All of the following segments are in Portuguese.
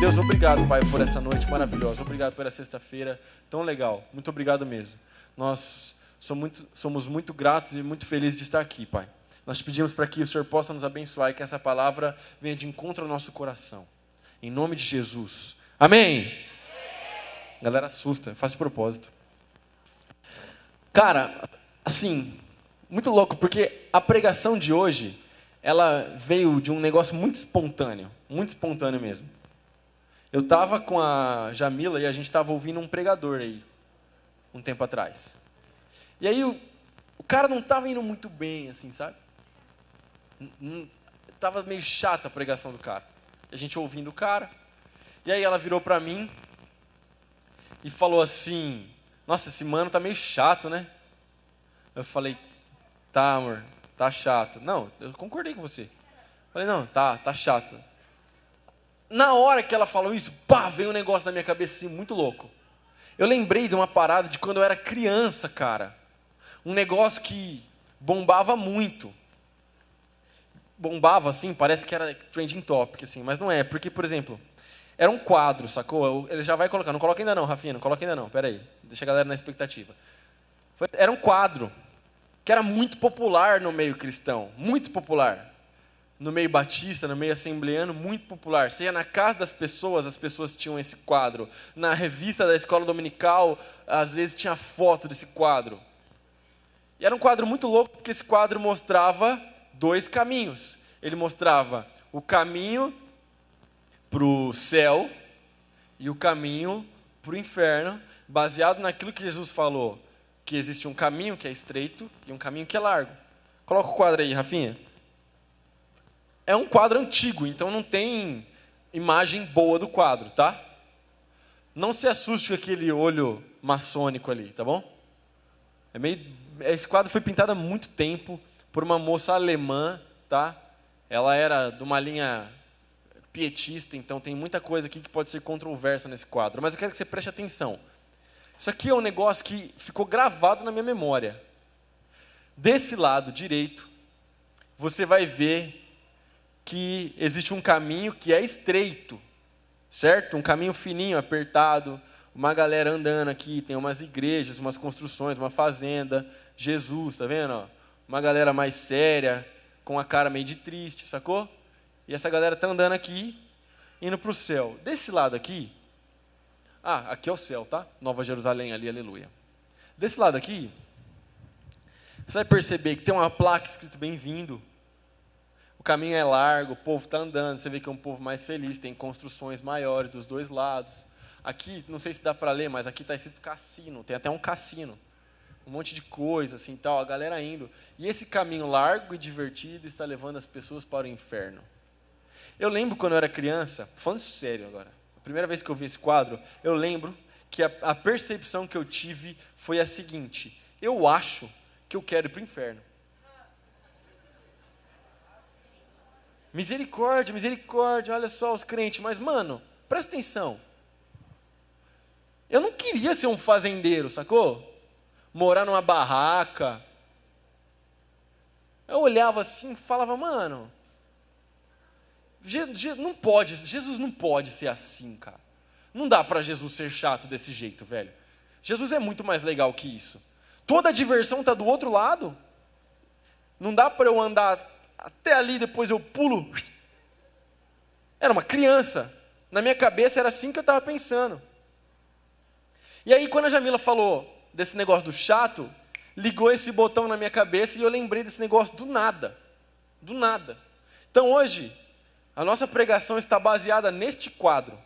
Deus, obrigado, Pai, por essa noite maravilhosa. Obrigado por essa sexta-feira tão legal. Muito obrigado mesmo. Nós somos muito gratos e muito felizes de estar aqui, Pai. Nós te pedimos para que o Senhor possa nos abençoar e que essa palavra venha de encontro ao nosso coração. Em nome de Jesus. Amém? A galera assusta, faz de propósito. Cara, assim, muito louco, porque a pregação de hoje, ela veio de um negócio muito espontâneo mesmo. Eu estava com a Jamila e a gente estava ouvindo um pregador aí, um tempo atrás. E aí o cara não estava indo muito bem, assim, sabe? Tava meio chata a pregação do cara. A gente ouvindo o cara. E aí ela virou para mim e falou assim: nossa, esse mano tá meio chato, né? Eu falei: tá, amor, tá chato. Não, eu concordei com você. Falei: não, tá chato. Na hora que ela falou isso, pá, veio um negócio na minha cabeça assim, muito louco. Eu lembrei de uma parada de quando eu era criança, cara. Um negócio que bombava muito. Bombava, assim, parece que era trending topic, assim, mas não é. Porque, por exemplo, era um quadro, sacou? Ele já vai colocar. Não coloca ainda não, Rafinha, não coloca ainda não. Pera aí, deixa a galera na expectativa. Era um quadro que era muito popular no meio cristão. Muito popular. No meio batista, no meio assembleano, muito popular. Você ia na casa das pessoas, as pessoas tinham esse quadro. Na revista da escola dominical, às vezes tinha foto desse quadro. E era um quadro muito louco, porque esse quadro mostrava 2 caminhos. Ele mostrava o caminho para o céu e o caminho para o inferno, baseado naquilo que Jesus falou, que existe um caminho que é estreito e um caminho que é largo. Coloca o quadro aí, Rafinha. É um quadro antigo, então não tem imagem boa do quadro, tá? Não se assuste com aquele olho maçônico ali, tá bom? Esse quadro foi pintado há muito tempo por uma moça alemã, tá? Ela era de uma linha pietista, então tem muita coisa aqui que pode ser controversa nesse quadro. Mas eu quero que você preste atenção. Isso aqui é um negócio que ficou gravado na minha memória. Desse lado direito, você vai ver que existe um caminho que é estreito, certo? Um caminho fininho, apertado, uma galera andando aqui, tem umas igrejas, umas construções, uma fazenda, Jesus, tá vendo? Ó? Uma galera mais séria, com a cara meio de triste, sacou? E essa galera tá andando aqui, indo para o céu. Desse lado aqui, aqui é o céu, tá? Nova Jerusalém ali, aleluia. Desse lado aqui, você vai perceber que tem uma placa escrito bem-vindo. O caminho é largo, o povo está andando, você vê que é um povo mais feliz, tem construções maiores dos 2 lados. Aqui, não sei se dá para ler, mas aqui está escrito cassino, tem até um cassino. Um monte de coisa, assim, tal, a galera indo. E esse caminho largo e divertido está levando as pessoas para o inferno. Eu lembro quando eu era criança, falando isso sério agora, a primeira vez que eu vi esse quadro, eu lembro que a percepção que eu tive foi a seguinte: eu acho que eu quero ir para o inferno. Misericórdia, misericórdia, olha só os crentes. Mas, mano, presta atenção. Eu não queria ser um fazendeiro, sacou? Morar numa barraca. Eu olhava assim e falava: mano, Jesus não pode ser assim, cara. Não dá para Jesus ser chato desse jeito, velho. Jesus é muito mais legal que isso. Toda a diversão está do outro lado. Não dá para eu andar até ali, depois eu pulo. Era uma criança. Na minha cabeça era assim que eu estava pensando. E aí quando a Jamila falou desse negócio do chato, ligou esse botão na minha cabeça e eu lembrei desse negócio do nada. Do nada. Então hoje, a nossa pregação está baseada neste quadro.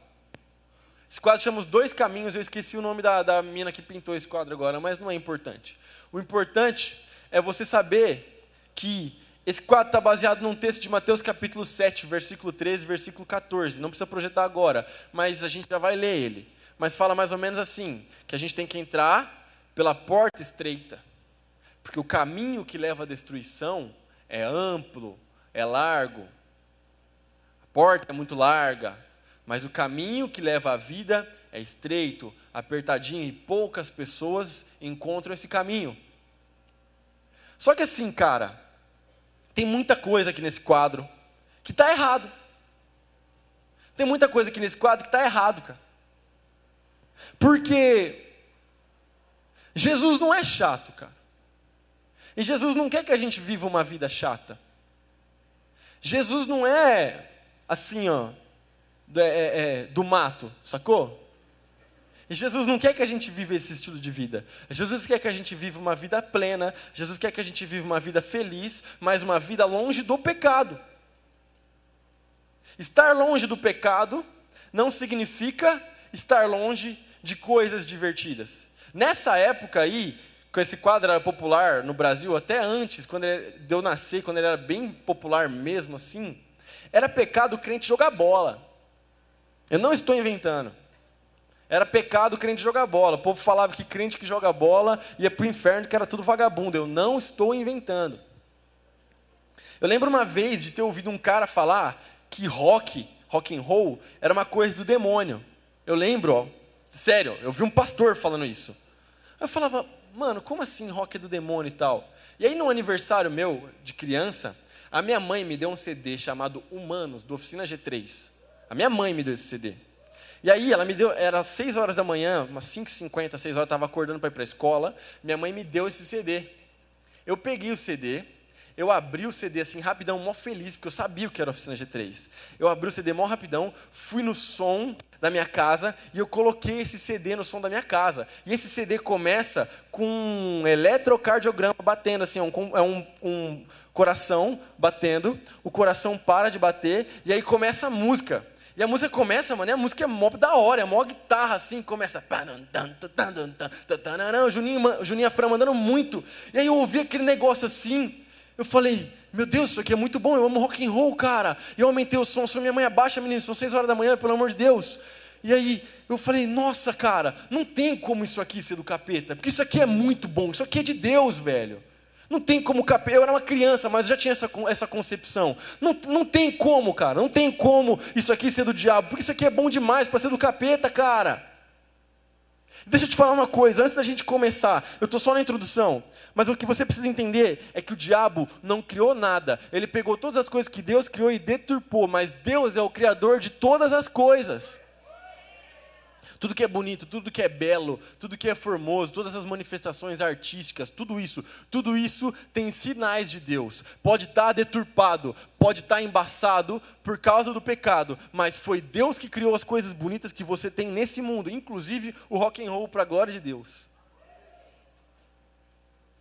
Esse quadro chama Os 2 Caminhos. Eu esqueci o nome da mina que pintou esse quadro agora, mas não é importante. O importante é você saber que esse quadro está baseado num texto de Mateus capítulo 7, versículo 13, versículo 14. Não precisa projetar agora, mas a gente já vai ler ele. Mas fala mais ou menos assim, que a gente tem que entrar pela porta estreita. Porque o caminho que leva à destruição é amplo, é largo. A porta é muito larga, mas o caminho que leva à vida é estreito, apertadinho, e poucas pessoas encontram esse caminho. Só que assim, cara, tem muita coisa aqui nesse quadro que está errado. Tem muita coisa aqui nesse quadro que está errado, cara. Porque Jesus não é chato, cara. E Jesus não quer que a gente viva uma vida chata. Jesus não é assim, ó, do mato, sacou? E Jesus não quer que a gente viva esse estilo de vida. Jesus quer que a gente viva uma vida plena. Jesus quer que a gente viva uma vida feliz, mas uma vida longe do pecado. Estar longe do pecado não significa estar longe de coisas divertidas. Nessa época aí, com esse quadro era popular no Brasil, até antes, quando de eu nascer, quando ele era bem popular mesmo assim, era pecado o crente jogar bola. Eu não estou inventando. Era pecado o crente jogar bola. O povo falava que crente que joga bola ia para o inferno, que era tudo vagabundo. Eu não estou inventando. Eu lembro uma vez de ter ouvido um cara falar que rock and roll, era uma coisa do demônio. Eu lembro, ó, sério, eu vi um pastor falando isso. Eu falava, mano, como assim rock é do demônio e tal? E aí no aniversário meu, de criança, a minha mãe me deu um CD chamado Humanos, do Oficina G3. A minha mãe me deu esse CD. E aí ela me deu, era 6 horas da manhã, umas 5h50, 6 horas, eu estava acordando para ir para a escola, minha mãe me deu esse CD. Eu peguei o CD, eu abri o CD assim rapidão, mó feliz, porque eu sabia o que era a Oficina G3. Eu abri o CD mó rapidão, fui no som da minha casa e eu coloquei esse CD no som da minha casa. E esse CD começa com um eletrocardiograma batendo, assim, é um coração batendo, o coração para de bater e aí começa a música. E a música começa, mano, e a música é mó da hora, é mó guitarra, assim, começa... O Juninho Afran mandando muito. E aí eu ouvi aquele negócio assim, eu falei, meu Deus, isso aqui é muito bom, eu amo rock and roll, cara. E eu aumentei o som, minha mãe abaixa, menino, são 6 horas da manhã, pelo amor de Deus. E aí eu falei, nossa, cara, não tem como isso aqui ser do capeta, porque isso aqui é muito bom, isso aqui é de Deus, velho. Não tem como capeta, eu era uma criança, mas já tinha essa concepção. Não tem como, cara, não tem como isso aqui ser do diabo, porque isso aqui é bom demais para ser do capeta, cara. Deixa eu te falar uma coisa, antes da gente começar, eu estou só na introdução, mas o que você precisa entender é que o diabo não criou nada, ele pegou todas as coisas que Deus criou e deturpou, mas Deus é o criador de todas as coisas. Tudo que é bonito, tudo que é belo, tudo que é formoso, todas as manifestações artísticas, tudo isso tem sinais de Deus. Pode estar deturpado, pode estar embaçado por causa do pecado, mas foi Deus que criou as coisas bonitas que você tem nesse mundo, inclusive o rock and roll para a glória de Deus.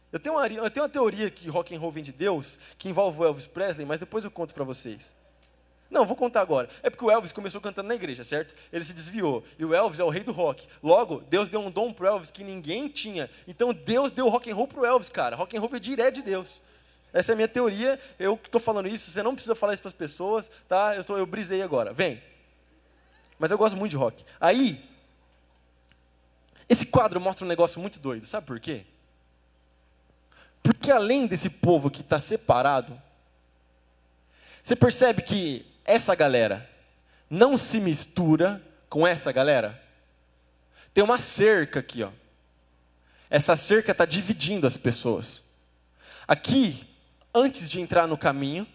Eu tenho uma teoria que rock and roll vem de Deus, que envolve o Elvis Presley, mas depois eu conto para vocês. Não, vou contar agora. É porque o Elvis começou cantando na igreja, certo? Ele se desviou. E o Elvis é o rei do rock. Logo, Deus deu um dom pro Elvis que ninguém tinha. Então Deus deu rock and roll pro Elvis, cara. Rock and roll é direto de Deus. Essa é a minha teoria. Eu que estou falando isso. Você não precisa falar isso para as pessoas, tá? Eu brisei agora. Vem. Mas eu gosto muito de rock. Aí, esse quadro mostra um negócio muito doido. Sabe por quê? Porque além desse povo que está separado, você percebe que essa galera não se mistura com essa galera? Tem uma cerca aqui, ó. Essa cerca está dividindo as pessoas. Aqui, antes de entrar no caminho,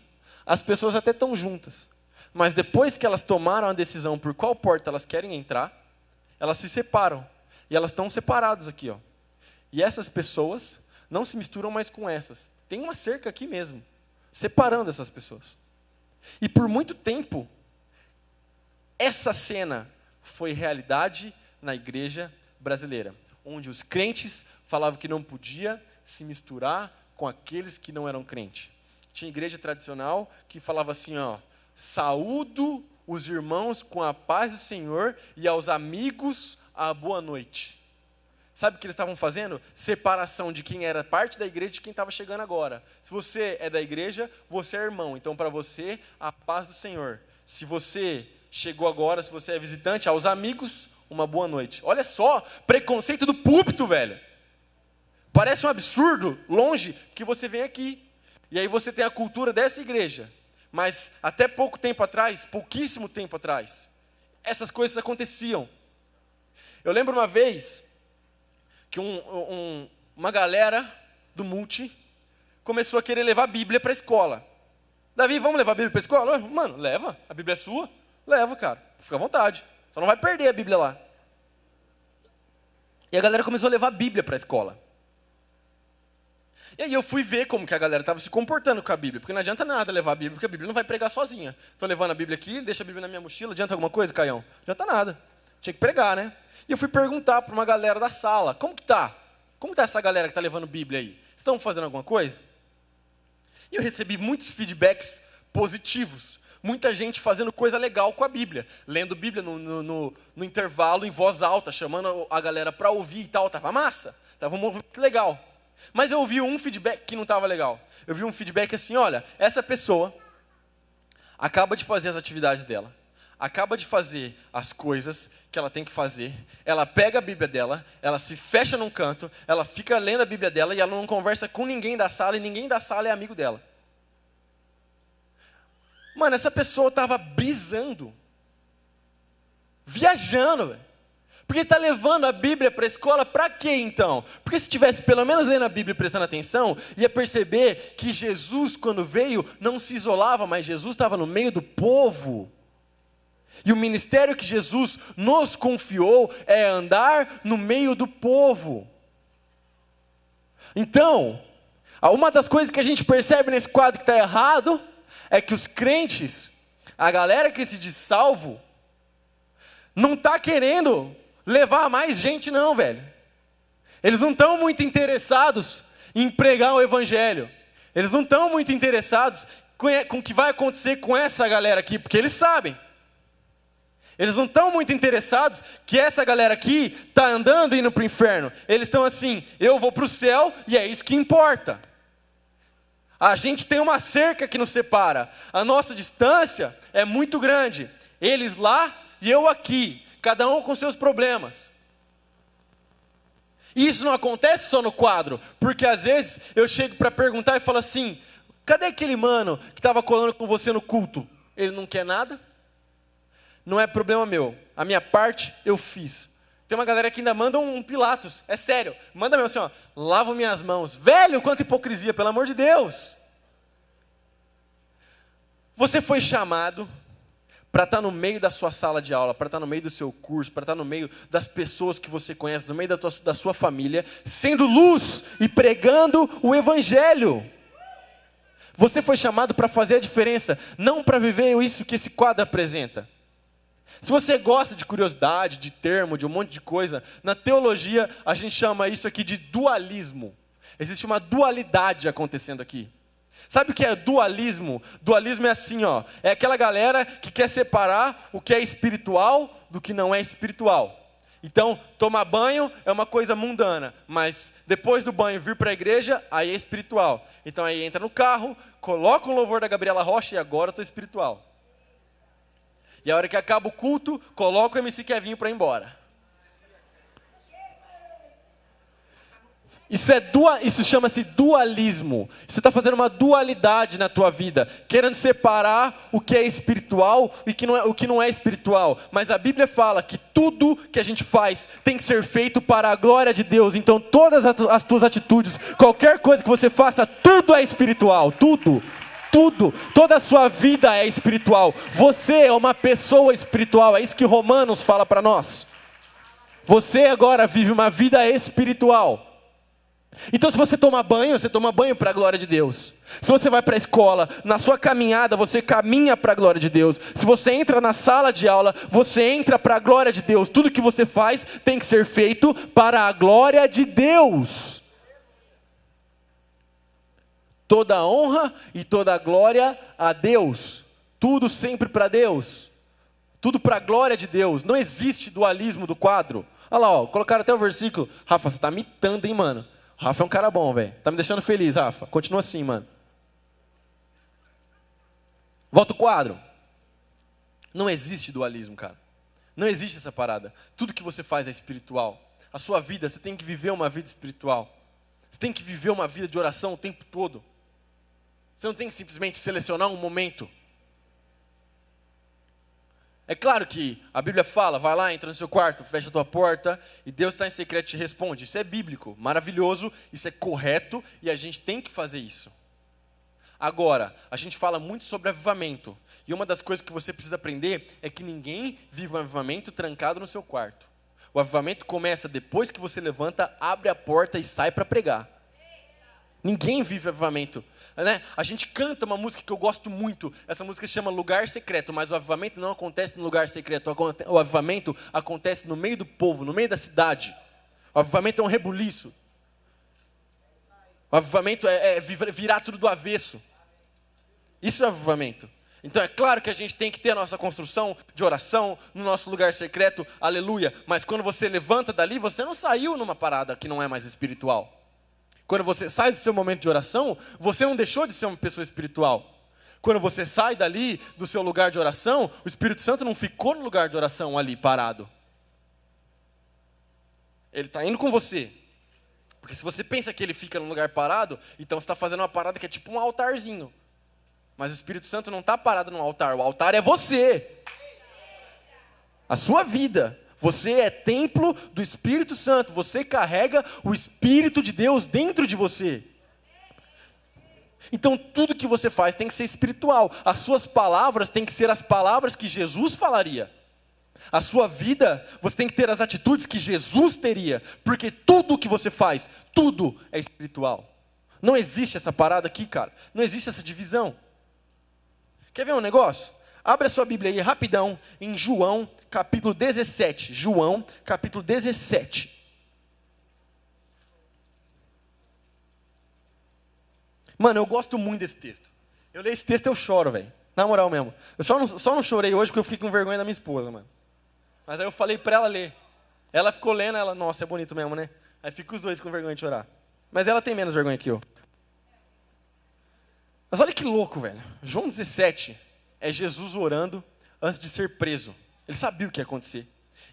as pessoas até estão juntas. Mas depois que elas tomaram a decisão por qual porta elas querem entrar, elas se separam. E elas estão separadas aqui, ó. E essas pessoas não se misturam mais com essas. Tem uma cerca aqui mesmo, separando essas pessoas. E por muito tempo, essa cena foi realidade na igreja brasileira, onde os crentes falavam que não podia se misturar com aqueles que não eram crentes. Tinha igreja tradicional que falava assim, ó, saúdo os irmãos com a paz do Senhor e aos amigos a boa noite. Sabe o que eles estavam fazendo? Separação de quem era parte da igreja e de quem estava chegando agora. Se você é da igreja, você é irmão. Então, para você, a paz do Senhor. Se você chegou agora, se você é visitante, aos amigos, uma boa noite. Olha só, preconceito do púlpito, velho. Parece um absurdo, longe, porque você vem aqui. E aí você tem a cultura dessa igreja. Mas até pouco tempo atrás, pouquíssimo tempo atrás, essas coisas aconteciam. Eu lembro uma vez que uma galera do multi começou a querer levar a Bíblia para a escola. Davi, vamos levar a Bíblia para a escola? Mano, leva, a Bíblia é sua. Leva, cara. Fica à vontade. Só não vai perder a Bíblia lá. E a galera começou a levar a Bíblia para a escola. E aí eu fui ver como que a galera estava se comportando com a Bíblia. Porque não adianta nada levar a Bíblia, porque a Bíblia não vai pregar sozinha. Estou levando a Bíblia aqui, deixa a Bíblia na minha mochila. Adianta alguma coisa, Caião? Não adianta nada. Tinha que pregar, né? E eu fui perguntar para uma galera da sala, como que tá? Como está essa galera que está levando Bíblia aí? Estão fazendo alguma coisa? E eu recebi muitos feedbacks positivos. Muita gente fazendo coisa legal com a Bíblia. Lendo Bíblia no intervalo, em voz alta, chamando a galera para ouvir e tal. Tava massa. Tava um movimento legal. Mas eu ouvi um feedback que não estava legal. Eu vi um feedback assim, olha, essa pessoa acaba de fazer as atividades dela. Acaba de fazer as coisas que ela tem que fazer, ela pega a Bíblia dela, ela se fecha num canto, ela fica lendo a Bíblia dela e ela não conversa com ninguém da sala e ninguém da sala é amigo dela. Mano, essa pessoa estava brisando, viajando, véio. Porque está levando a Bíblia para a escola para quê então? Porque se estivesse pelo menos lendo a Bíblia e prestando atenção, ia perceber que Jesus, quando veio, não se isolava, mas Jesus estava no meio do povo. E o ministério que Jesus nos confiou é andar no meio do povo. Então, uma das coisas que a gente percebe nesse quadro que está errado, é que os crentes, a galera que se diz salvo, não está querendo levar mais gente não, velho. Eles não estão muito interessados em pregar o evangelho. Eles não estão muito interessados com o que vai acontecer com essa galera aqui, porque eles sabem. Eles não estão muito interessados que essa galera aqui está andando e indo para o inferno. Eles estão assim, eu vou para o céu e é isso que importa. A gente tem uma cerca que nos separa. A nossa distância é muito grande. Eles lá e eu aqui. Cada um com seus problemas. E isso não acontece só no quadro. Porque às vezes eu chego para perguntar e falo assim, cadê aquele mano que estava colando com você no culto? Ele não quer nada? Não é problema meu. A minha parte eu fiz. Tem uma galera que ainda manda um Pilatos. É sério. Manda mesmo assim, ó. Lavo minhas mãos. Velho, quanta hipocrisia, pelo amor de Deus. Você foi chamado para estar no meio da sua sala de aula, para estar no meio do seu curso, para estar no meio das pessoas que você conhece, no meio da sua família, sendo luz e pregando o evangelho. Você foi chamado para fazer a diferença, não para viver isso que esse quadro apresenta. Se você gosta de curiosidade, de termo, de um monte de coisa, na teologia a gente chama isso aqui de dualismo. Existe uma dualidade acontecendo aqui. Sabe o que é dualismo? Dualismo é assim, ó, é aquela galera que quer separar o que é espiritual do que não é espiritual. Então, tomar banho é uma coisa mundana, mas depois do banho vir para a igreja, aí é espiritual. Então aí entra no carro, coloca o louvor da Gabriela Rocha e agora eu estou espiritual. E a hora que acaba o culto, coloca o MC Kevinho para ir embora. Isso chama-se dualismo. Você está fazendo uma dualidade na tua vida, querendo separar o que é espiritual e o que não é espiritual. Mas a Bíblia fala que tudo que a gente faz tem que ser feito para a glória de Deus. Então todas as tuas atitudes, qualquer coisa que você faça, tudo é espiritual, tudo. Tudo, toda a sua vida é espiritual. Você é uma pessoa espiritual, é isso que Romanos fala para nós. Você agora vive uma vida espiritual. Então se você toma banho para a glória de Deus. Se você vai para a escola, na sua caminhada você caminha para a glória de Deus. Se você entra na sala de aula, você entra para a glória de Deus. Tudo que você faz tem que ser feito para a glória de Deus. Toda a honra e toda a glória a Deus. Tudo sempre para Deus. Tudo para a glória de Deus. Não existe dualismo do quadro. Olha lá, ó, colocaram até o versículo. Rafa, você está mitando, hein, mano? O Rafa é um cara bom, velho. Tá me deixando feliz, Rafa. Continua assim, mano. Volta o quadro. Não existe dualismo, cara. Não existe essa parada. Tudo que você faz é espiritual. A sua vida, você tem que viver uma vida espiritual. Você tem que viver uma vida de oração o tempo todo. Você não tem que simplesmente selecionar um momento. É claro que a Bíblia fala, vai lá, entra no seu quarto, fecha a tua porta, e Deus está em secreto e te responde. Isso é bíblico, maravilhoso, isso é correto, e a gente tem que fazer isso. Agora, a gente fala muito sobre avivamento. E uma das coisas que você precisa aprender é que ninguém vive um avivamento trancado no seu quarto. O avivamento começa depois que você levanta, abre a porta e sai para pregar. Ninguém vive avivamento. Né? A gente canta uma música que eu gosto muito. Essa música se chama Lugar Secreto. Mas o avivamento não acontece no lugar secreto. O avivamento acontece no meio do povo, no meio da cidade. O avivamento é um rebuliço. O avivamento é virar tudo do avesso. Isso é avivamento. Então é claro que a gente tem que ter a nossa construção de oração no nosso lugar secreto, aleluia. Mas quando você levanta dali, você não saiu numa parada que não é mais espiritual. Quando você sai do seu momento de oração, você não deixou de ser uma pessoa espiritual. Quando você sai dali do seu lugar de oração, o Espírito Santo não ficou no lugar de oração ali parado. Ele está indo com você. Porque se você pensa que ele fica no lugar parado, então você está fazendo uma parada que é tipo um altarzinho. Mas o Espírito Santo não está parado no altar. O altar é você. A sua vida. Você é templo do Espírito Santo. Você carrega o Espírito de Deus dentro de você. Então tudo que você faz tem que ser espiritual. As suas palavras têm que ser as palavras que Jesus falaria. A sua vida, você tem que ter as atitudes que Jesus teria. Porque tudo que você faz, tudo é espiritual. Não existe essa parada aqui, cara. Não existe essa divisão. Quer ver um negócio? Abre a sua Bíblia aí rapidão em João capítulo 17. João capítulo 17. Mano, eu gosto muito desse texto. Eu leio esse texto e eu choro, velho. Na moral mesmo. Eu só não chorei hoje porque eu fiquei com vergonha da minha esposa, mano. Mas aí eu falei pra ela ler. Ela ficou lendo, ela, nossa, é bonito mesmo, né? Aí fica os dois com vergonha de chorar. Mas ela tem menos vergonha que eu. Mas olha que louco, velho. João 17 é Jesus orando antes de ser preso. Ele sabia o que ia acontecer.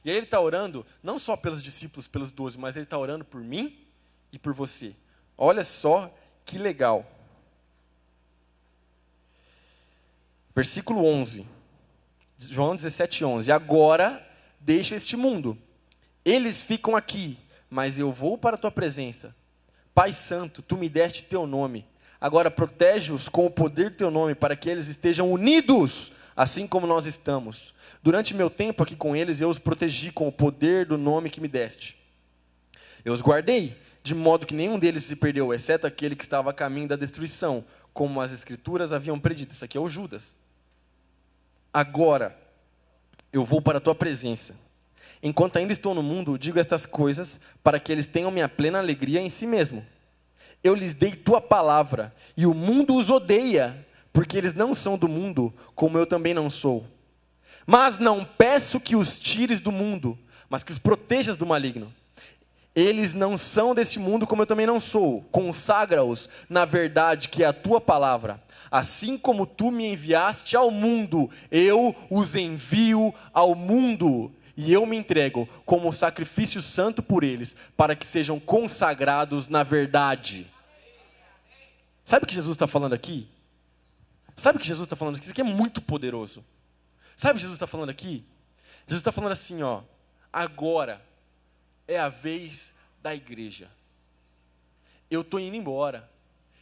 E aí ele está orando, não só pelos discípulos, pelos 12, mas ele está orando por mim e por você. Olha só que legal. Versículo 11. João 17, 11. Agora deixo este mundo. Eles ficam aqui, mas eu vou para a tua presença. Pai Santo, tu me deste teu nome. Agora protege-os com o poder do teu nome, para que eles estejam unidos, assim como nós estamos. Durante meu tempo aqui com eles, eu os protegi com o poder do nome que me deste. Eu os guardei, de modo que nenhum deles se perdeu, exceto aquele que estava a caminho da destruição, como as Escrituras haviam predito. Isso aqui é o Judas. Agora, eu vou para a tua presença. Enquanto ainda estou no mundo, digo estas coisas, para que eles tenham minha plena alegria em si mesmo. Eu lhes dei tua palavra, e o mundo os odeia, porque eles não são do mundo, como eu também não sou. Mas não peço que os tires do mundo, mas que os protejas do maligno. Eles não são deste mundo, como eu também não sou. Consagra-os na verdade, que é a tua palavra. Assim como tu me enviaste ao mundo, eu os envio ao mundo. E eu me entrego como sacrifício santo por eles, para que sejam consagrados na verdade. Sabe o que Jesus está falando aqui? Sabe o que Jesus está falando aqui? Isso aqui é muito poderoso. Sabe o que Jesus está falando aqui? Jesus está falando assim, ó. Agora é a vez da igreja. Eu estou indo embora.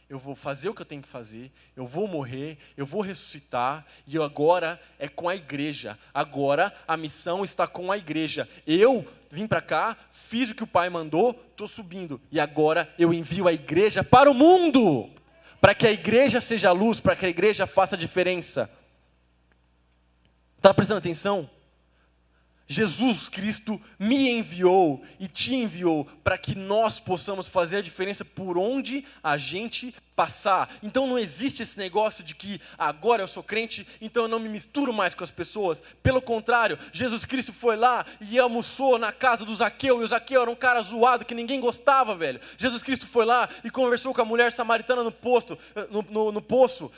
Eu vou fazer o que eu tenho que fazer. Eu vou morrer. Eu vou ressuscitar. E agora é com a igreja. Agora a missão está com a igreja. Eu vim para cá, fiz o que o Pai mandou, estou subindo. E agora eu envio a igreja para o mundo. Para que a igreja seja a luz, para que a igreja faça a diferença. Está prestando atenção? Jesus Cristo me enviou e te enviou para que nós possamos fazer a diferença por onde a gente passar. Então não existe esse negócio de que agora eu sou crente, então eu não me misturo mais com as pessoas. Pelo contrário, Jesus Cristo foi lá e almoçou na casa do Zaqueu, e o Zaqueu era um cara zoado que ninguém gostava, velho. Jesus Cristo foi lá e conversou com a mulher samaritana no poço.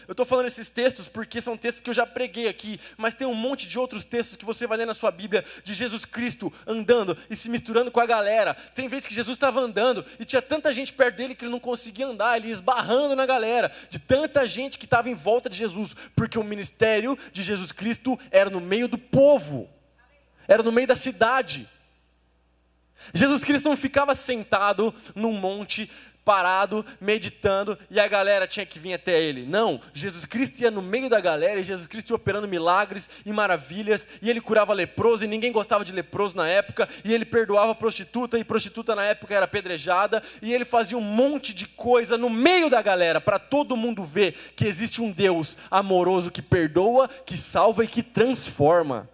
Eu estou falando esses textos porque são textos que eu já preguei aqui, mas tem um monte de outros textos que você vai ler na sua Bíblia de Jesus Cristo andando e se misturando com a galera. Tem vezes que Jesus estava andando e tinha tanta gente perto dele que ele não conseguia andar, ele ia esbarrando na galera, de tanta gente que estava em volta de Jesus, porque o ministério de Jesus Cristo era no meio do povo, era no meio da cidade. Jesus Cristo não ficava sentado num monte, parado, meditando, e a galera tinha que vir até ele. Não, Jesus Cristo ia no meio da galera, e Jesus Cristo ia operando milagres e maravilhas, e ele curava leproso, e ninguém gostava de leproso na época, e ele perdoava prostituta, e prostituta na época era apedrejada, e ele fazia um monte de coisa no meio da galera, para todo mundo ver que existe um Deus amoroso que perdoa, que salva e que transforma.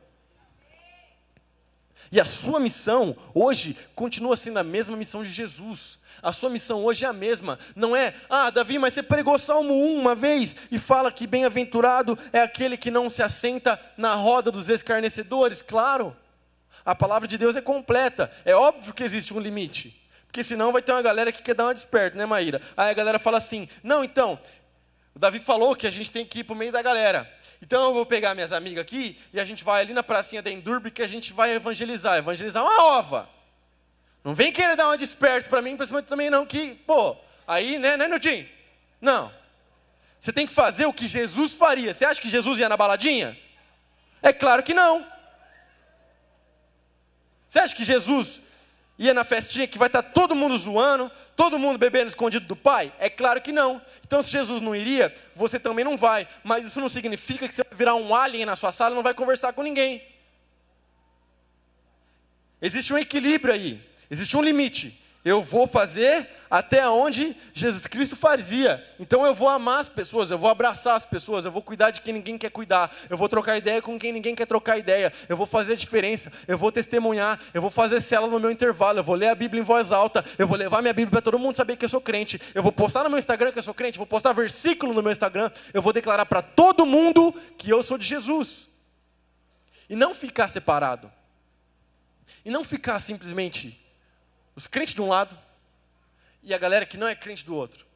E a sua missão hoje continua sendo a mesma missão de Jesus. A sua missão hoje é a mesma. Não é, Davi, mas você pregou Salmo 1 uma vez e fala que bem-aventurado é aquele que não se assenta na roda dos escarnecedores. Claro, a palavra de Deus é completa. É óbvio que existe um limite. Porque senão vai ter uma galera que quer dar uma desperta, né, Maíra? Aí a galera fala assim, não, então, o Davi falou que a gente tem que ir para o meio da galera. Então eu vou pegar minhas amigas aqui e a gente vai ali na pracinha da Endurbe que a gente vai evangelizar. Evangelizar uma ova. Não vem querer dar uma desperta para mim, principalmente também não, que, aí, né, Nilton? Não. Você tem que fazer o que Jesus faria. Você acha que Jesus ia na baladinha? É claro que não. Você acha que Jesus ia na festinha que vai estar todo mundo zoando, todo mundo bebendo escondido do pai? É claro que não. Então se Jesus não iria, você também não vai. Mas isso não significa que você vai virar um alien na sua sala e não vai conversar com ninguém. Existe um equilíbrio aí, existe um limite. Eu vou fazer até onde Jesus Cristo fazia. Então eu vou amar as pessoas, eu vou abraçar as pessoas, eu vou cuidar de quem ninguém quer cuidar, eu vou trocar ideia com quem ninguém quer trocar ideia, eu vou fazer a diferença, eu vou testemunhar, eu vou fazer célula no meu intervalo, eu vou ler a Bíblia em voz alta, eu vou levar minha Bíblia para todo mundo saber que eu sou crente, eu vou postar no meu Instagram que eu sou crente, vou postar versículo no meu Instagram, eu vou declarar para todo mundo que eu sou de Jesus. E não ficar separado. E não ficar simplesmente os crentes de um lado e a galera que não é crente do outro.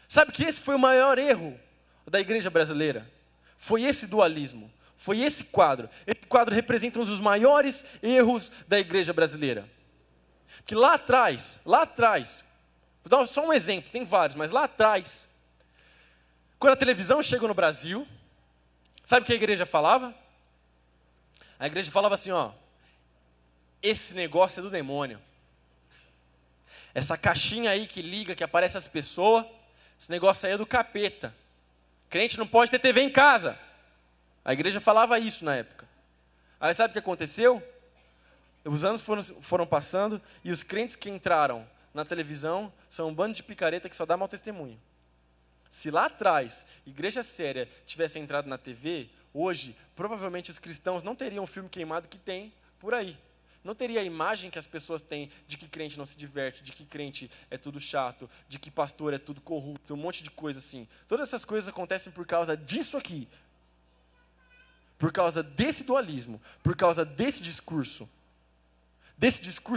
Sabe que esse foi o maior erro da igreja brasileira? Foi esse dualismo, foi esse quadro. Esse quadro representa um dos maiores erros da igreja brasileira. Porque lá atrás, vou dar só um exemplo, tem vários, mas lá atrás, quando a televisão chegou no Brasil, sabe o que a igreja falava? A igreja falava assim, esse negócio é do demônio. Essa caixinha aí que liga, que aparece as pessoas, esse negócio aí é do capeta. Crente não pode ter TV em casa. A igreja falava isso na época. Aí sabe o que aconteceu? Os anos foram passando e os crentes que entraram na televisão são um bando de picareta que só dá mau testemunho. Se lá atrás, igreja séria tivesse entrado na TV, hoje, provavelmente os cristãos não teriam o filme queimado que tem por aí. Não teria a imagem que as pessoas têm de que crente não se diverte, de que crente é tudo chato, de que pastor é tudo corrupto, um monte de coisa assim. Todas essas coisas acontecem por causa disso aqui. Por causa desse dualismo, por causa desse discurso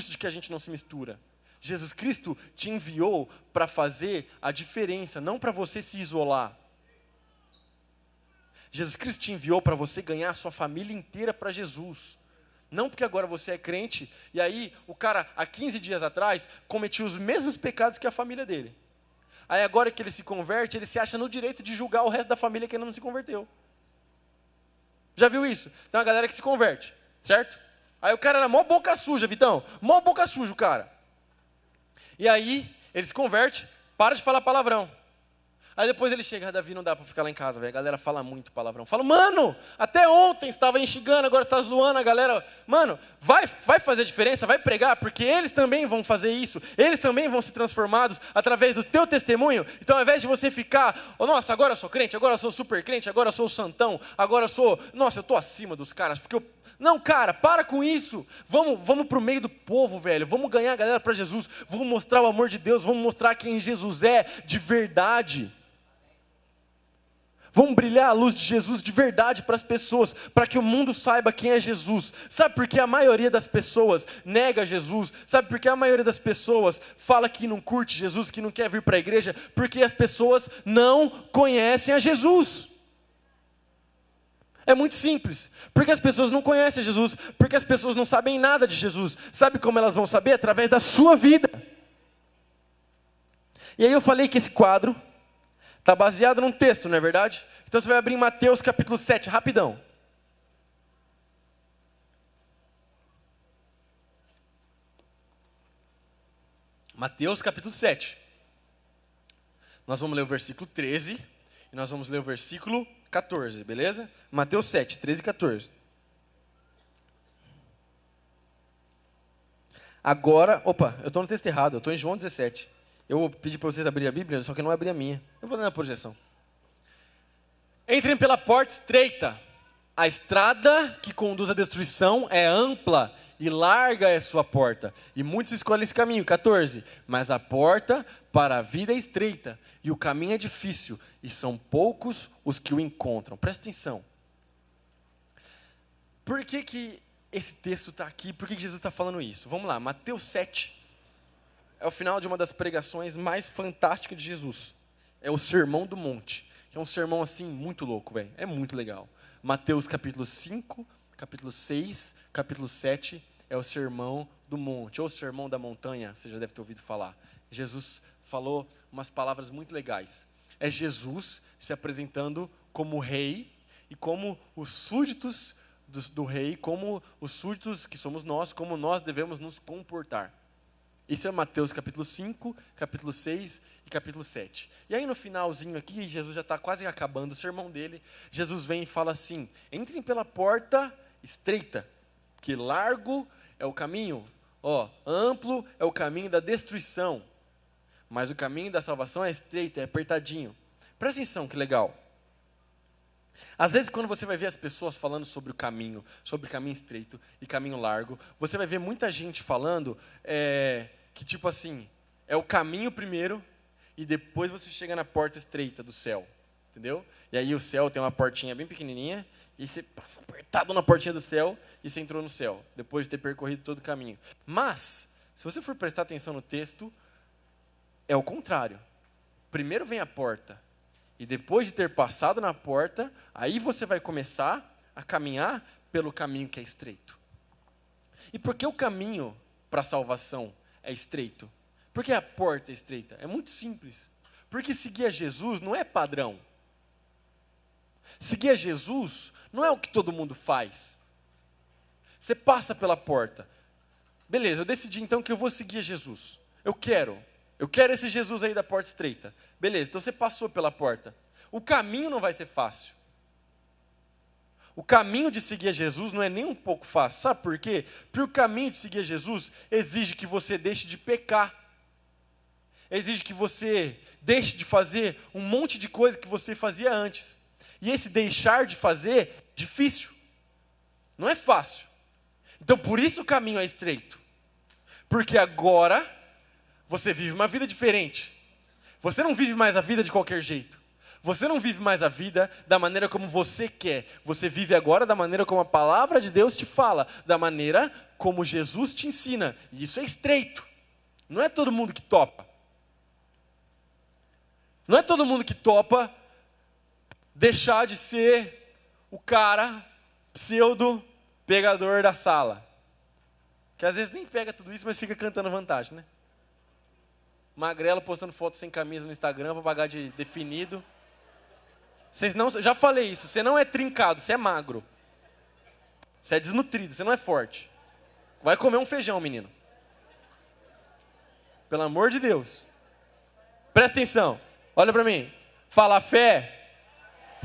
de que a gente não se mistura. Jesus Cristo te enviou para fazer a diferença, não para você se isolar. Jesus Cristo te enviou para você ganhar a sua família inteira para Jesus. Não porque agora você é crente, e aí o cara, há 15 dias atrás, cometia os mesmos pecados que a família dele. Aí agora que ele se converte, ele se acha no direito de julgar o resto da família que ainda não se converteu. Já viu isso? Tem uma galera que se converte, certo? Aí o cara era mó boca suja, Vitão. Mó boca suja o cara. E aí, ele se converte, para de falar palavrão. Aí depois ele chega, Davi, não dá para ficar lá em casa, velho. A galera fala muito palavrão. Fala, mano, até ontem estava enxigando, agora está zoando a galera. Mano, vai fazer diferença, vai pregar, porque eles também vão fazer isso. Eles também vão ser transformados através do teu testemunho. Então, ao invés de você ficar, nossa, agora eu sou crente, agora eu sou super crente, agora eu sou santão, agora eu sou, nossa, eu estou acima dos caras, porque eu... Não, cara, para com isso. Vamos para o meio do povo, velho. Vamos ganhar a galera para Jesus. Vamos mostrar o amor de Deus. Vamos mostrar quem Jesus é de verdade. Vamos brilhar a luz de Jesus de verdade para as pessoas, para que o mundo saiba quem é Jesus. Sabe por que a maioria das pessoas nega Jesus? Sabe por que a maioria das pessoas fala que não curte Jesus, que não quer vir para a igreja? Porque as pessoas não conhecem a Jesus. É muito simples, porque as pessoas não conhecem Jesus, porque as pessoas não sabem nada de Jesus. Sabe como elas vão saber? Através da sua vida. E aí eu falei que esse quadro está baseado num texto, não é verdade? Então você vai abrir em Mateus capítulo 7, rapidão. Mateus capítulo 7. Nós vamos ler o versículo 13 e nós vamos ler o versículo 14, beleza? Mateus 7, 13 e 14. Agora, eu estou no texto errado, eu estou em João 17. Eu pedi para vocês abrirem a Bíblia, só que não abri a minha. Eu vou ler na projeção. Entrem pela porta estreita. A estrada que conduz à destruição é ampla e larga é sua porta. E muitos escolhem esse caminho. 14. Mas a porta para a vida é estreita e o caminho é difícil e são poucos os que o encontram. Presta atenção. Por que esse texto está aqui? Por que Jesus está falando isso? Vamos lá, Mateus 7. É o final de uma das pregações mais fantásticas de Jesus. É o Sermão do Monte. Que é um sermão assim muito louco, velho. É muito legal. Mateus capítulo 5, capítulo 6, capítulo 7 é o Sermão do Monte, ou Sermão da Montanha, você já deve ter ouvido falar. Jesus falou umas palavras muito legais. É Jesus se apresentando como rei e como os súditos do rei, como os súditos que somos nós, como nós devemos nos comportar. Isso é Mateus capítulo 5, capítulo 6 e capítulo 7. E aí no finalzinho aqui, Jesus já está quase acabando o sermão dele. Jesus vem e fala assim: entrem pela porta estreita, que largo é o caminho, amplo é o caminho da destruição, mas o caminho da salvação é estreito, é apertadinho. Presta atenção, que legal. Às vezes, quando você vai ver as pessoas falando sobre caminho estreito e caminho largo, você vai ver muita gente falando que, tipo assim, é o caminho primeiro e depois você chega na porta estreita do céu, entendeu? E aí o céu tem uma portinha bem pequenininha e você passa apertado na portinha do céu e você entrou no céu, depois de ter percorrido todo o caminho. Mas, se você for prestar atenção no texto, é o contrário. Primeiro vem a porta. E depois de ter passado na porta, aí você vai começar a caminhar pelo caminho que é estreito. E por que o caminho para a salvação é estreito? Por que a porta é estreita? É muito simples. Porque seguir a Jesus não é padrão. Seguir a Jesus não é o que todo mundo faz. Você passa pela porta. Beleza, eu decidi então que eu vou seguir a Jesus. Eu quero esse Jesus aí da porta estreita. Beleza, então você passou pela porta. O caminho não vai ser fácil. O caminho de seguir a Jesus não é nem um pouco fácil. Sabe por quê? Porque o caminho de seguir a Jesus exige que você deixe de pecar. Exige que você deixe de fazer um monte de coisa que você fazia antes. E esse deixar de fazer é difícil. Não é fácil. Então por isso o caminho é estreito. Porque agora você vive uma vida diferente. Você não vive mais a vida de qualquer jeito. Você não vive mais a vida da maneira como você quer. Você vive agora da maneira como a palavra de Deus te fala. Da maneira como Jesus te ensina. E isso é estreito. Não é todo mundo que topa. Não é todo mundo que topa deixar de ser o cara pseudo pegador da sala. Que às vezes nem pega tudo isso, mas fica cantando vantagem, né? Magrelo postando fotos sem camisa no Instagram para pagar de definido. Vocês não, já falei isso, você não é trincado, você é magro. Você é desnutrido, você não é forte. Vai comer um feijão, menino. Pelo amor de Deus. Presta atenção, olha para mim. Fala fé,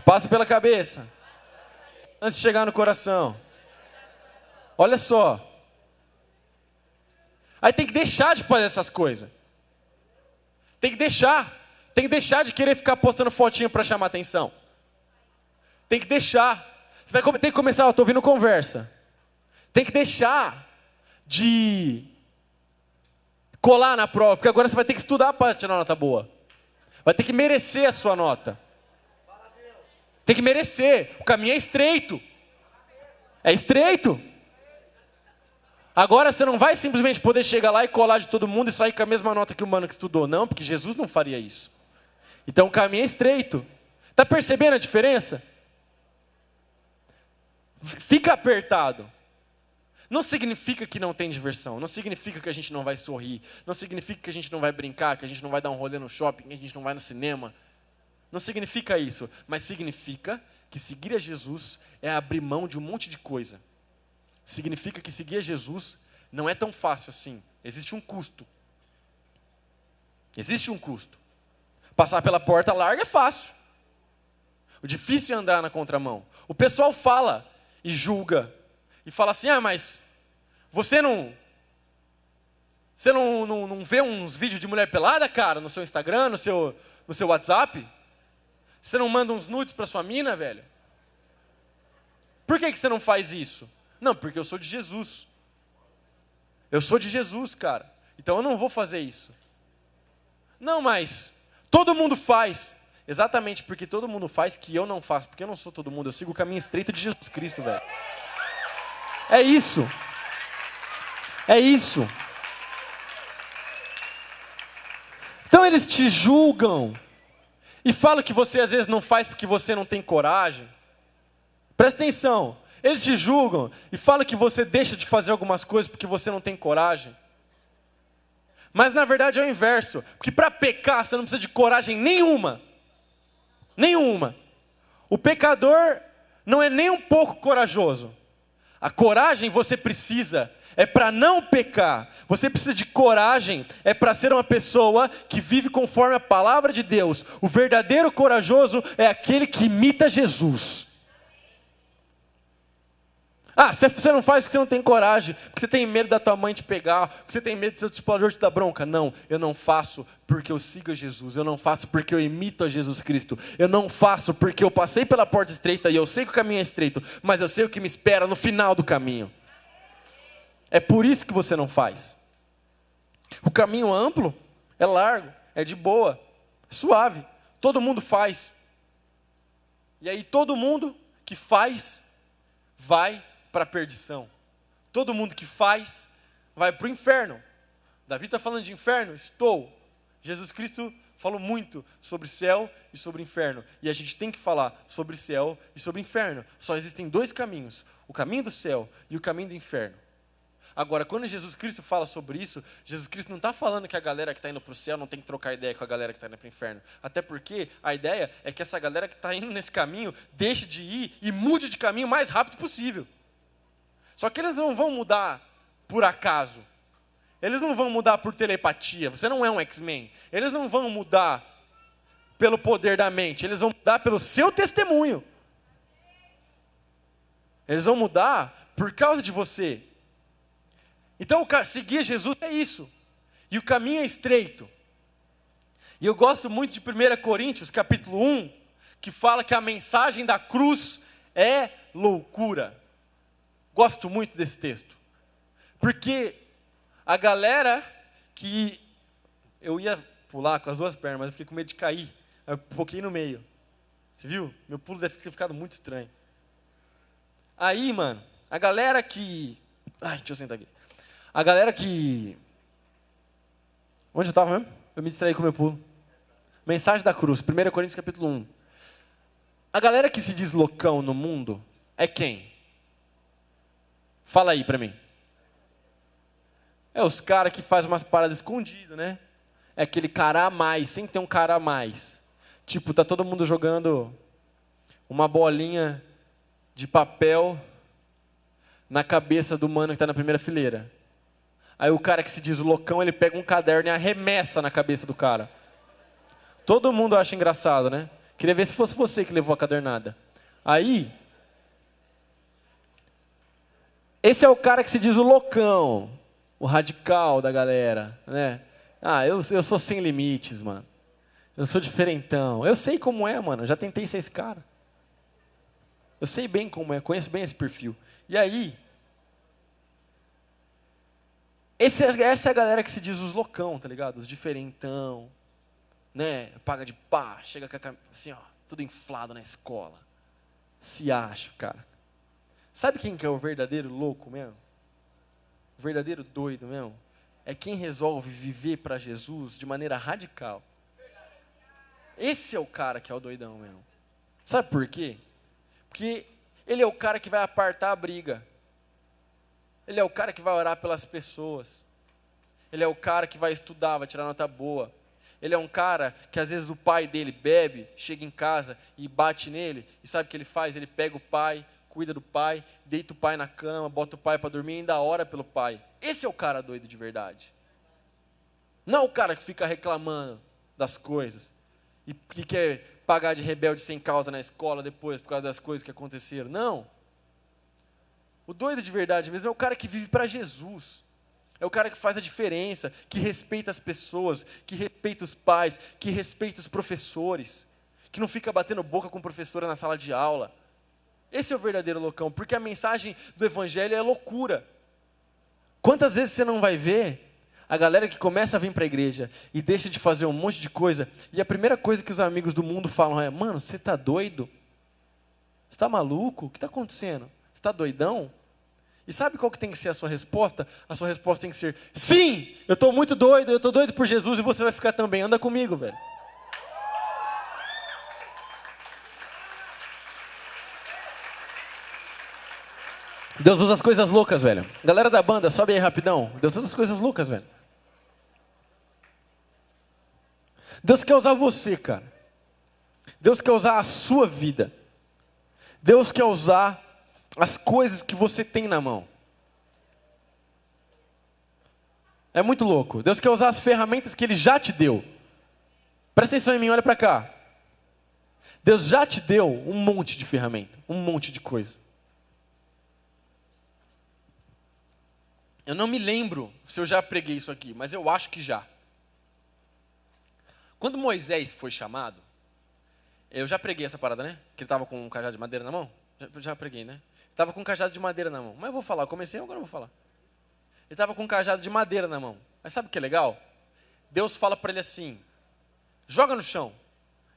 passa pela cabeça, antes de chegar no coração. Olha só. Aí tem que deixar de fazer essas coisas. Tem que deixar de querer ficar postando fotinho para chamar atenção. Tem que deixar. Você vai ter que começar, eu estou ouvindo conversa. Tem que deixar de colar na prova, porque agora você vai ter que estudar para tirar uma nota boa. Vai ter que merecer a sua nota. Tem que merecer. O caminho é estreito. É estreito. Agora você não vai simplesmente poder chegar lá e colar de todo mundo e sair com a mesma nota que o mano que estudou. Não, porque Jesus não faria isso. Então o caminho é estreito. Está percebendo a diferença? Fica apertado. Não significa que não tem diversão. Não significa que a gente não vai sorrir. Não significa que a gente não vai brincar, que a gente não vai dar um rolê no shopping, que a gente não vai no cinema. Não significa isso. Mas significa que seguir a Jesus é abrir mão de um monte de coisa. Significa que seguir a Jesus não é tão fácil assim. Existe um custo. Existe um custo. Passar pela porta larga é fácil. O difícil é andar na contramão. O pessoal fala e julga. E fala assim, mas você não vê uns vídeos de mulher pelada, cara, no seu Instagram, no seu WhatsApp? Você não manda uns nudes para sua mina, velho? Por que você não faz isso? Não, porque eu sou de Jesus. Eu sou de Jesus, cara. Então eu não vou fazer isso. Não, mas todo mundo faz. Exatamente porque todo mundo faz que eu não faço. Porque eu não sou todo mundo. Eu sigo o caminho estreito de Jesus Cristo, velho. É isso. É isso. Então eles te julgam. E falam que você às vezes não faz porque você não tem coragem. Presta atenção. Eles te julgam e falam que você deixa de fazer algumas coisas porque você não tem coragem. Mas na verdade é o inverso. Porque para pecar você não precisa de coragem nenhuma. Nenhuma. O pecador não é nem um pouco corajoso. A coragem você precisa é para não pecar. Você precisa de coragem é para ser uma pessoa que vive conforme a palavra de Deus. O verdadeiro corajoso é aquele que imita Jesus. Você não faz porque você não tem coragem, porque você tem medo da tua mãe te pegar, porque você tem medo de seu discipulador te dar bronca. Não, eu não faço porque eu sigo a Jesus, eu não faço porque eu imito a Jesus Cristo, eu não faço porque eu passei pela porta estreita e eu sei que o caminho é estreito, mas eu sei o que me espera no final do caminho. É por isso que você não faz. O caminho amplo é largo, é de boa, é suave, todo mundo faz. E aí todo mundo que faz, vai para a perdição. Todo mundo que faz, vai para o inferno. Davi está falando de inferno? Estou. Jesus Cristo falou muito sobre céu e sobre inferno. E a gente tem que falar sobre céu e sobre inferno. Só existem dois caminhos, o caminho do céu e o caminho do inferno. Agora, quando Jesus Cristo fala sobre isso, Jesus Cristo não está falando que a galera que está indo para o céu não tem que trocar ideia com a galera que está indo para o inferno. Até porque a ideia é que essa galera que está indo nesse caminho, deixe de ir e mude de caminho o mais rápido possível. Só que eles não vão mudar por acaso. Eles não vão mudar por telepatia. Você não é um X-Men. Eles não vão mudar pelo poder da mente. Eles vão mudar pelo seu testemunho. Eles vão mudar por causa de você. Então, seguir Jesus é isso. E o caminho é estreito. E eu gosto muito de 1 Coríntios, capítulo 1, que fala que a mensagem da cruz é loucura. Gosto muito desse texto. Porque a galera que... Eu ia pular com as duas pernas, mas eu fiquei com medo de cair. Aí eu foquei no meio. Você viu? Meu pulo deve ter ficado muito estranho. Aí, mano, a galera que... deixa eu sentar aqui. A galera que... Onde eu estava mesmo? Eu me distraí com o meu pulo. Mensagem da cruz, 1 Coríntios capítulo 1. A galera que se diz loucão no mundo é quem? Fala aí pra mim. É os caras que fazem umas paradas escondidas, né? É aquele cara a mais, sempre tem um cara a mais. Tipo, tá todo mundo jogando uma bolinha de papel na cabeça do mano que está na primeira fileira. Aí o cara que se diz loucão, ele pega um caderno e arremessa na cabeça do cara. Todo mundo acha engraçado, né? Queria ver se fosse você que levou a cadernada. Aí, esse é o cara que se diz o loucão, o radical da galera, né? Eu sou sem limites, mano. Eu sou diferentão. Eu sei como é, mano. Eu já tentei ser esse cara. Eu sei bem como é, conheço bem esse perfil. E aí, essa é a galera que se diz os loucão, tá ligado? Os diferentão, né? Paga de pá, chega assim, ó, tudo inflado na escola. Se acha, cara. Sabe quem que é o verdadeiro louco mesmo? O verdadeiro doido mesmo? É quem resolve viver para Jesus de maneira radical. Esse é o cara que é o doidão mesmo. Sabe por quê? Porque ele é o cara que vai apartar a briga. Ele é o cara que vai orar pelas pessoas. Ele é o cara que vai estudar, vai tirar nota boa. Ele é um cara que às vezes o pai dele bebe, chega em casa e bate nele. E sabe o que ele faz? Ele pega o pai, cuida do pai, deita o pai na cama, bota o pai para dormir e ainda ora pelo pai. Esse é o cara doido de verdade. Não é o cara que fica reclamando das coisas. e que quer pagar de rebelde sem causa na escola depois por causa das coisas que aconteceram. Não. O doido de verdade mesmo é o cara que vive para Jesus. É o cara que faz a diferença, que respeita as pessoas, que respeita os pais, que respeita os professores, que não fica batendo boca com professora na sala de aula. Esse é o verdadeiro loucão, porque a mensagem do evangelho é loucura. Quantas vezes você não vai ver a galera que começa a vir para a igreja e deixa de fazer um monte de coisa, e a primeira coisa que os amigos do mundo falam é: mano, você está doido? Você está maluco? O que está acontecendo? Você está doidão? E sabe qual que tem que ser a sua resposta? A sua resposta tem que ser: sim, eu estou muito doido, eu estou doido por Jesus e você vai ficar também, anda comigo, velho. Deus usa as coisas loucas, velho. Galera da banda, sobe aí rapidão. Deus usa as coisas loucas, velho. Deus quer usar você, cara. Deus quer usar a sua vida. Deus quer usar as coisas que você tem na mão. É muito louco. Deus quer usar as ferramentas que Ele já te deu. Presta atenção em mim, olha para cá. Deus já te deu um monte de ferramenta, um monte de coisa. Eu não me lembro se eu já preguei isso aqui, mas eu acho que já. Quando Moisés foi chamado, eu já preguei essa parada, né? Que ele estava com um cajado de madeira na mão. Já preguei, né? Estava com um cajado de madeira na mão. Mas eu vou falar, eu comecei, agora eu vou falar. Ele estava com um cajado de madeira na mão. Mas sabe o que é legal? Deus fala para ele assim: joga no chão.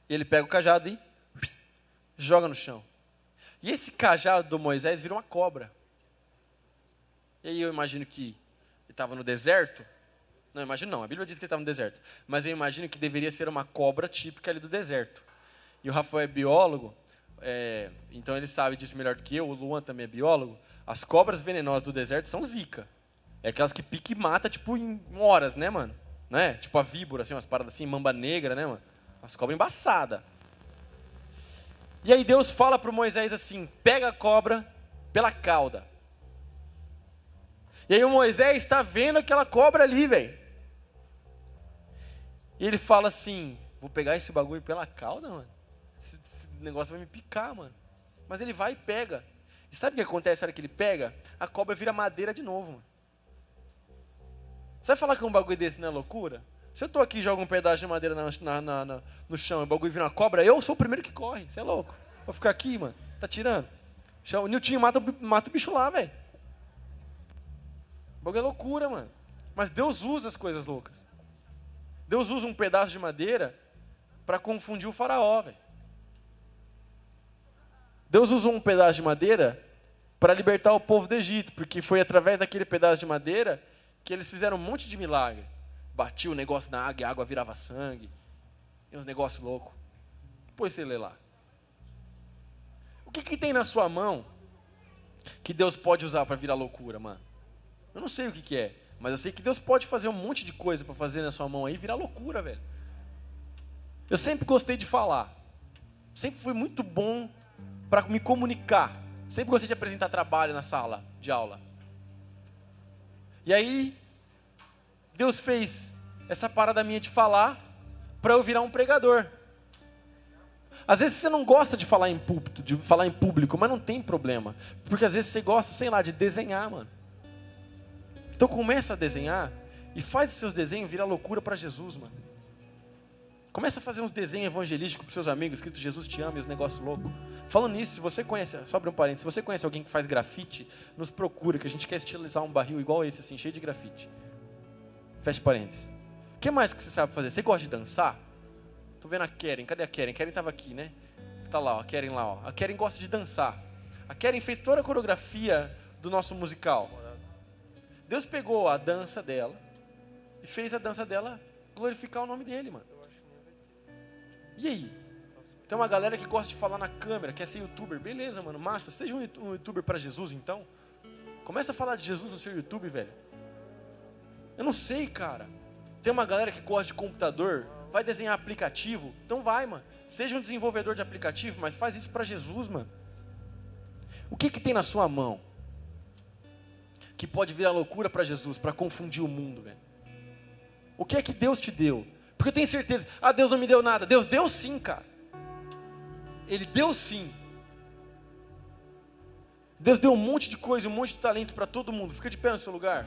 E ele pega o cajado e joga no chão. E esse cajado do Moisés vira uma cobra. E aí eu imagino que ele estava no deserto. Não, imagino não, a Bíblia diz que ele estava no deserto. Mas eu imagino que deveria ser uma cobra típica ali do deserto. E o Rafael é biólogo, então ele sabe disso melhor do que eu. O Luan também é biólogo. As cobras venenosas do deserto são zica. É aquelas que pica e mata, tipo, em horas, né, mano? Né? Tipo a víbora, assim, umas paradas assim, mamba negra, né, mano? As cobras embaçadas. E aí Deus fala para o Moisés assim: pega a cobra pela cauda. E aí o Moisés está vendo aquela cobra ali, velho. E ele fala assim: vou pegar esse bagulho pela cauda, mano. Esse negócio vai me picar, mano. Mas ele vai e pega. E sabe o que acontece na hora que ele pega? A cobra vira madeira de novo, mano. Você vai falar que um bagulho desse não é loucura? Se eu tô aqui e jogo um pedaço de madeira no chão e o bagulho vira uma cobra, eu sou o primeiro que corre. Você é louco? Vou ficar aqui, mano. Tá tirando? O Niltinho mata o bicho lá, velho. O bagulho é loucura, mano. Mas Deus usa as coisas loucas. Deus usa um pedaço de madeira para confundir o faraó, velho. Deus usou um pedaço de madeira para libertar o povo do Egito, porque foi através daquele pedaço de madeira que eles fizeram um monte de milagre. Batia o negócio na água e a água virava sangue. E uns negócios loucos. Depois você lê lá. O que tem na sua mão que Deus pode usar para virar loucura, mano? Eu não sei o que é, mas eu sei que Deus pode fazer um monte de coisa para fazer na sua mão aí virar loucura, velho. Eu sempre gostei de falar. Sempre fui muito bom para me comunicar. Sempre gostei de apresentar trabalho na sala de aula. E aí, Deus fez essa parada minha de falar para eu virar um pregador. Às vezes você não gosta de falar em púlpito, de falar em público, mas não tem problema. Porque às vezes você gosta, sei lá, de desenhar, mano. Então começa a desenhar e faz os seus desenhos virar loucura para Jesus, mano. Começa a fazer uns desenhos evangelísticos para seus amigos, escrito Jesus te ama e os negócios loucos. Falando nisso, se você conhece, só abre um parênteses, se você conhece alguém que faz grafite, nos procura, que a gente quer estilizar um barril igual esse, assim, cheio de grafite. Fecha parênteses. O que mais que você sabe fazer? Você gosta de dançar? Tô vendo a Keren, cadê a Keren? A Keren estava aqui, né? Tá lá, ó, a Keren lá, ó. A Keren gosta de dançar. A Keren fez toda a coreografia do nosso musical. Deus pegou a dança dela e fez a dança dela glorificar o nome dele, mano. E aí? Tem uma galera que gosta de falar na câmera, quer ser youtuber. Beleza, mano, massa. Seja um youtuber para Jesus, então. Começa a falar de Jesus no seu YouTube, velho. Eu não sei, cara. Tem uma galera que gosta de computador, vai desenhar aplicativo. Então vai, mano. Seja um desenvolvedor de aplicativo, mas faz isso para Jesus, mano. O que tem na sua mão que pode virar loucura para Jesus, para confundir o mundo, velho? O que é que Deus te deu Porque eu tenho certeza, Deus não me deu nada. Deus deu sim, cara. Ele deu sim. Deus deu um monte de coisa, um monte de talento para todo mundo. Fica de pé no seu lugar.